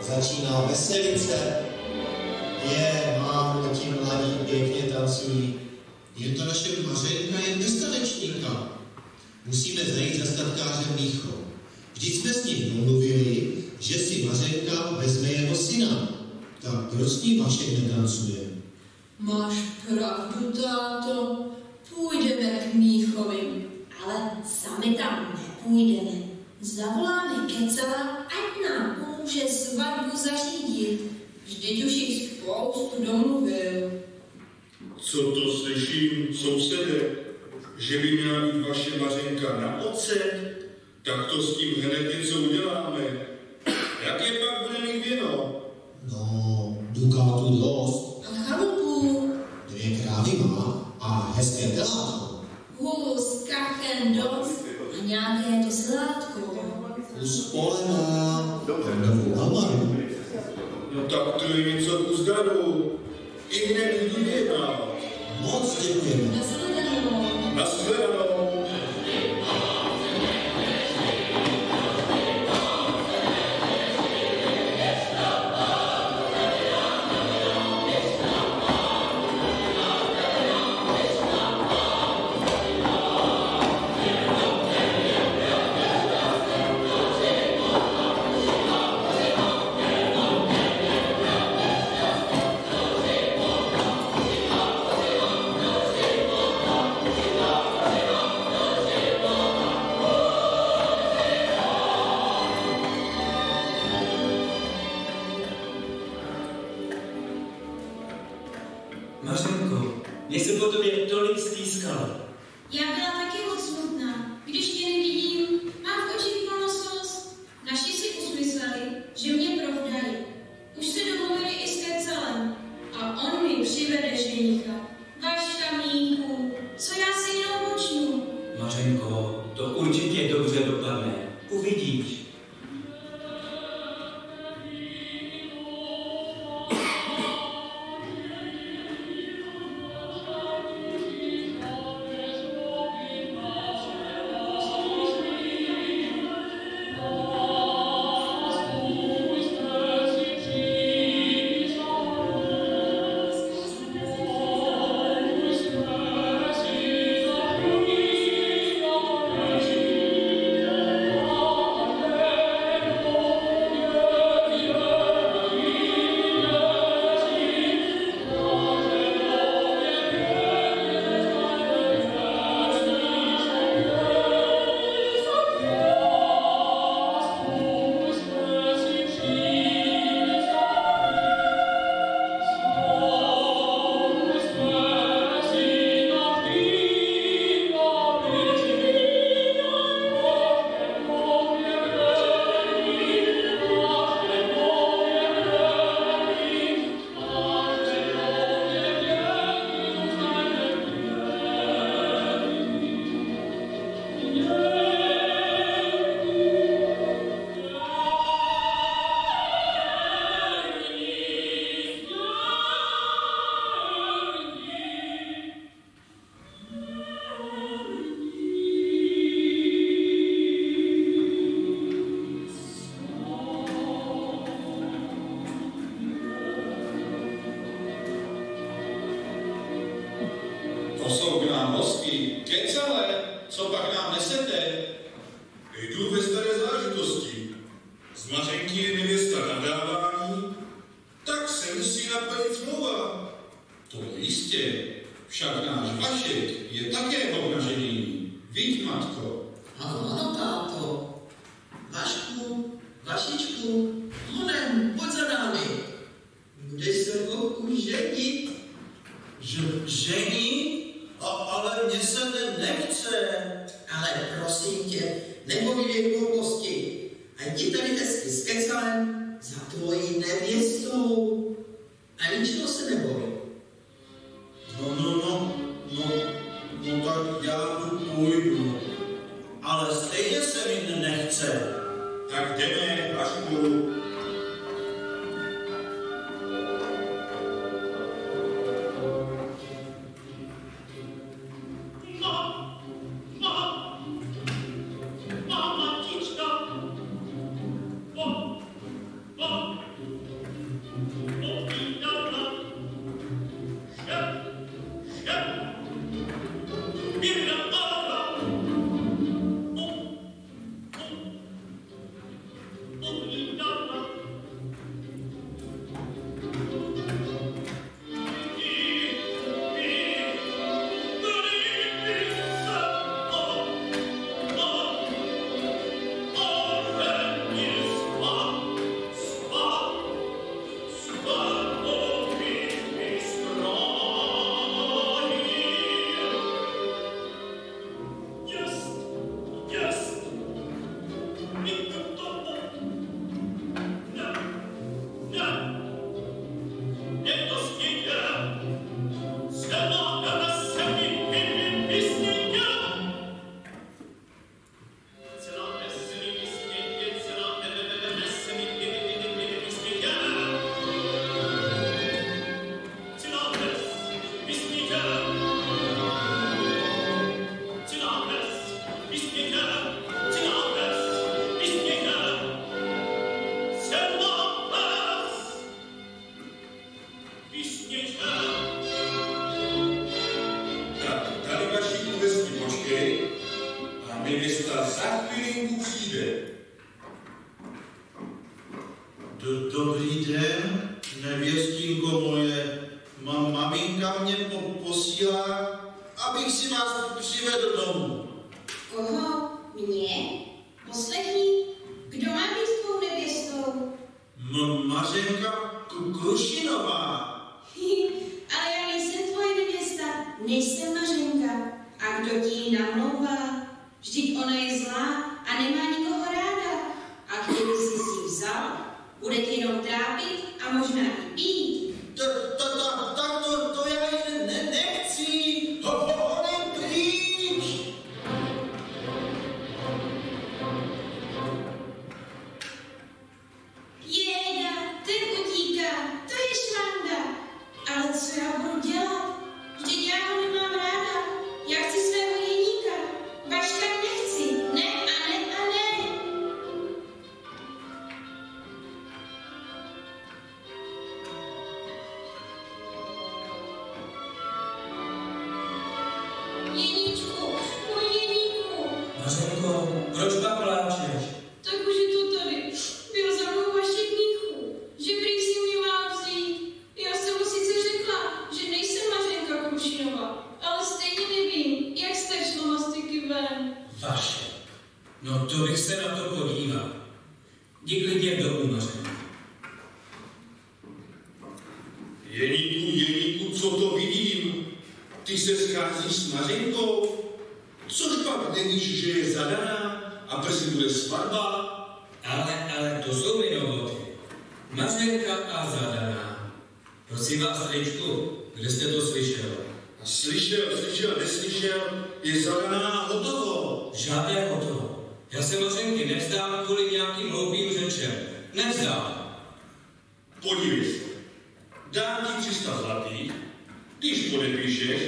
začíná veselice. Mámo, ti mladí pěkně tancují. Jen ta naše Mařenka je bez tanečníka. Musíme zajít za statkářem Míchou. Vždyť jsme s ním domluvili, že si Mařenka vezme jeho syna. Tak proč s ním Vašek netancuje? Máš pravdu, táto. Půjdeme k Míchovi, ale sami tam nepůjdeme. Zavoláme Kecela, ať nám pomůže svatbu zařídit. Vždyť už jich spoustu domluvil. Co to slyším, sousede, že by měla být vaše Mařenka na ocet? Tak to s tím hned něco uděláme. Jaké pak bude mít věno? No, dukátů dost. A chalupu. 2 krávy má a hezké telátko. Hůz, kachen dost a nějaké to sládko. Kus pole má. Novou almaru. No tak to je něco k uzdaru. I hned jdu vyjednávat. Moc děkujeme. Nashledanou. Nashledanou. Mařenko, mě se po tobě tolik stýskalo. Já byla taky moc smutná. Když tě nevidím, mám v očích plno slz. Naši si usmysleli, že mě provdají. Už se domluvili i s Kecelem. A on mi přivede ženicha. Vaška, Míchu, co já si jenom počnu? Mařenko, to určitě dobře dopadne. Uvidíš. To jsou k nám hosti. Kecele, co pak nám nesete? Jdu ve staré záležitosti. Z Mařenky je nevěsta nadávání, tak se musí naplnit smlouva. To jistě, však náš Vašek je také obnažený. Víď, matko. Ano, táto. Vašku, Vašičku, honem, pojď za námi. Budeš se mohu ženit. Ženit? Ale mně se nechce. Ale prosím tě, nepovídej hlouposti. A jdi tady hezky s Kecelem za tvojí nevěstou. A ničeho se neboj. No tak já tu půjdu. Ale stejně se mi nechce. Tak jdeme, Vašku. Dobrý den, nevěstinko moje. Maminka mě posílá, abych si vás přivedl domů. Koho? Mě? Poslechni, kdo má být tvou nevěstou? Mařenka Krušinová. Ale já nejsem tvoje nevěsta, nejsem Mařenka. A kdo ti ji namlouvá? Vždyť ona je zlá a nemá nikoho ráda. A kdyby jsi si vzal, bude tě jenom trápit a možná i být. Tak to já ji nechci. Honem pryč. Jéda, ten utíká, to je švanda. Ale co já budu dělat? Vždyť já ho nemám ráda. Já chci svého Jeníka. Vaška nechci. Ne a ne a ne. Jeníčku, můj Jeníku. Mařenko, proč pak pláčeš? Tak už je to tady. Byl za mnou Vašek Míchu, že prý si mě má vzít. Já jsem mu sice řekla, že nejsem Mařenka Krušinová, ale stejně nevím, jak jste šlo mastiky ven. Vaše. No to bych se na to podíval. Jdi klidně domů, Mařenko. Jeníku, co to vidím? Ty se scházíš s Mařenkou? Což pak nevíš, že je zadaná a brzy bude svatba? Ale to jsou minovoty. Mařenka a zadaná. Prosím vás, Tričku, kde jste to slyšel? A slyšel, neslyšel, je zadaná a hotovo. Žádné hotovo. Já se Mařenky nevzdám kvůli nějakým hloupým řečem. Nevzdám. Podívej se. Dám ti 300 zlatých, když podepíšeš,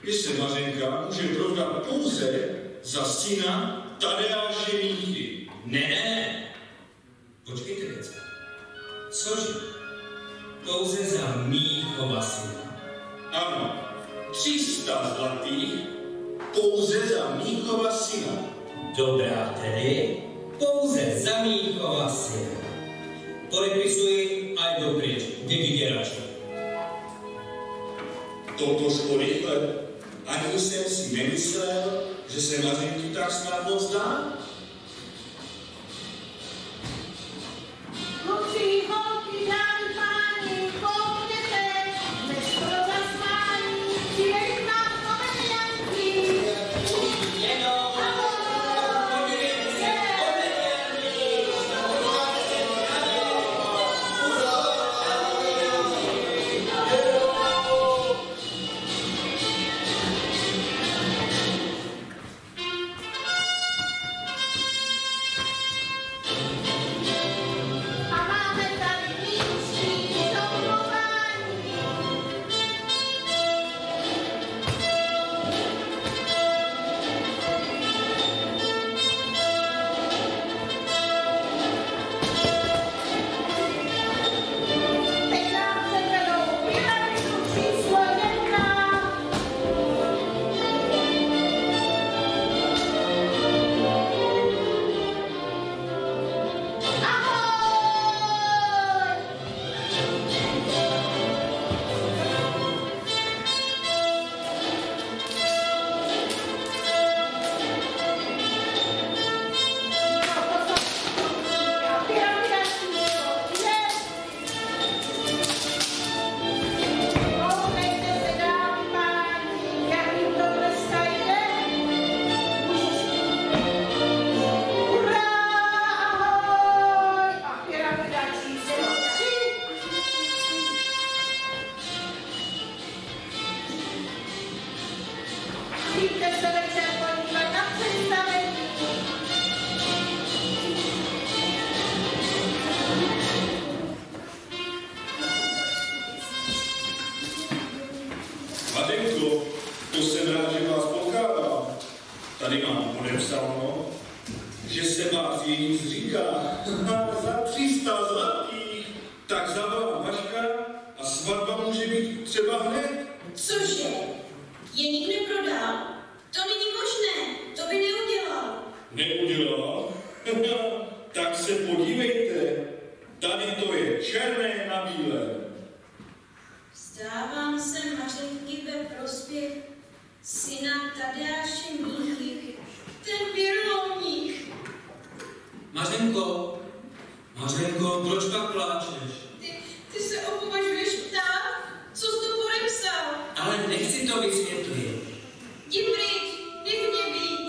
že se Mařenka může provdat pouze za syna Tadeáše Míchy. Ne. Počkejte věc. Cože? Pouze za Míchova syna. Ano, 300 zlatých pouze za Míchova syna. Dobrá tedy, pouze za Míchova syna. Podepisuji a jdu pryč, ty vyděrače. Toto šlo rychle. Ani jsem si nemyslel, že se Mařenky tak snadno vzdá. Kluci, holky, dámy, páni, koukněte, neskoro zasmání, přijeli k nám komedianti. Přijďte se večer podívat na představení. Mařenko, to jsem rád, že vás potkávám. Tady mám podepsáno, že se vás jedic říká za 300 zlatých, tak zavolám Vaška a svatba může být třeba hned. Cože? Jeník neprodal? To není možné, to by neudělal. Neudělal? Tak se podívejte, tady to je černé na bílém. Vzdávám se Mařenky ve prospěch syna Tadeáše Míchy, ten věrolomník. Mařenko, proč pak pláčeš? Ty se opovažuješ ptát? Co jsi to podepsal? Ale nechci to vysvětlit. Jdi pryč, nech mě být.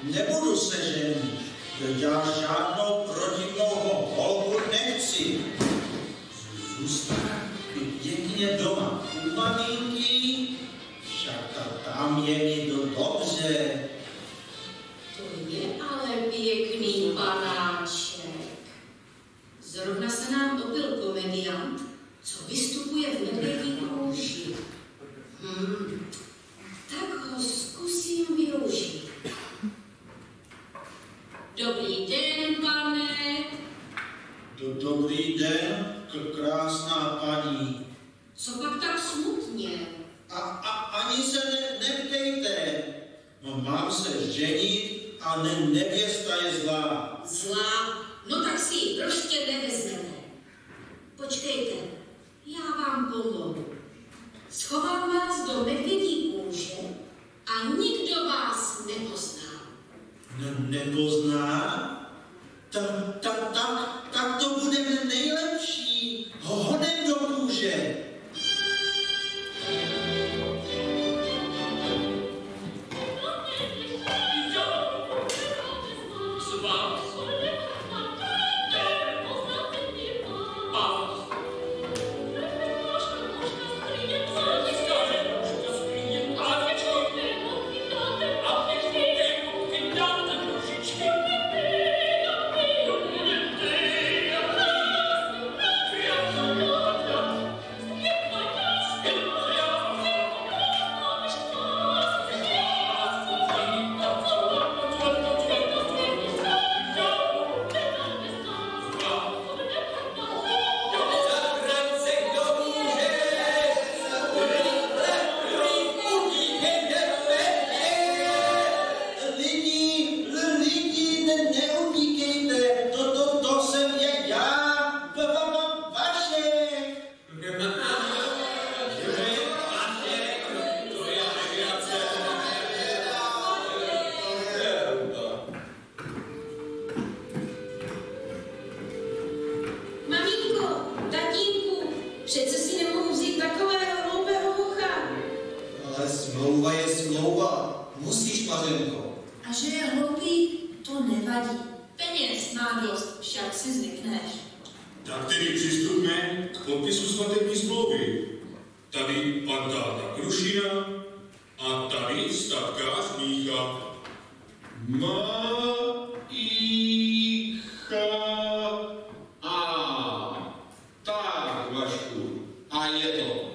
Nebudu se ženit. Já žádnou protivnou holku nechci. Zůstanu jedině doma u maminky, však tam je mi to dobře. To je ale pěkný panáček. Zrovna se nám opil komediant, co vystupuje v medvědí kůži. Tak ho zkusím využít. Dobrý den, pane. Dobrý den, krásná paní. Co pak tak smutně? Ani se neptejte. Mám se ženit a nevěsta je zlá. Zlá? No tak si ji prostě nevezmete. Počkejte, já vám pomohu. Schovám vás do medvědí kůže a nikdo vás nepozná. Nepozná? Tak to bude nejlepší. Honem do kůže. Smlouva je smlouva. Musíš, Mařenko. A že je hloupý, to nevadí. Peněz má dost, však si zvykneš. Tak tedy přistupme k podpisu svatební smlouvy. Tady pan táta Krušina a tady statkář Mícha. Tak, Vašku, a je to.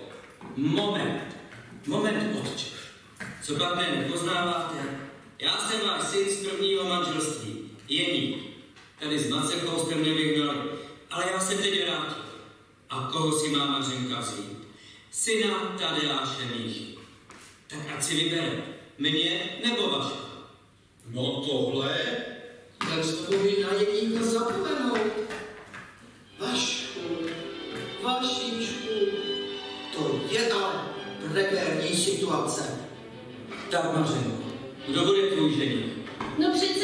Moment, otče. Co pak mě nepoznáváte? Já jsem váš syn z prvního manželství, Jeník. Tady s Macechou jste mě vyhnali, ale já se teď vrátil. A koho si má Mařenka vzít? Syna Tadeáše Míchy. Tak ať si vybere, mě nebo Vaška. No tohle? Tak znovu na Jeníka zapomenout. Vašku, Vašičku, to je ale prekérní situace. Tak Mařenko, kdo bude tvůj ženich? No přece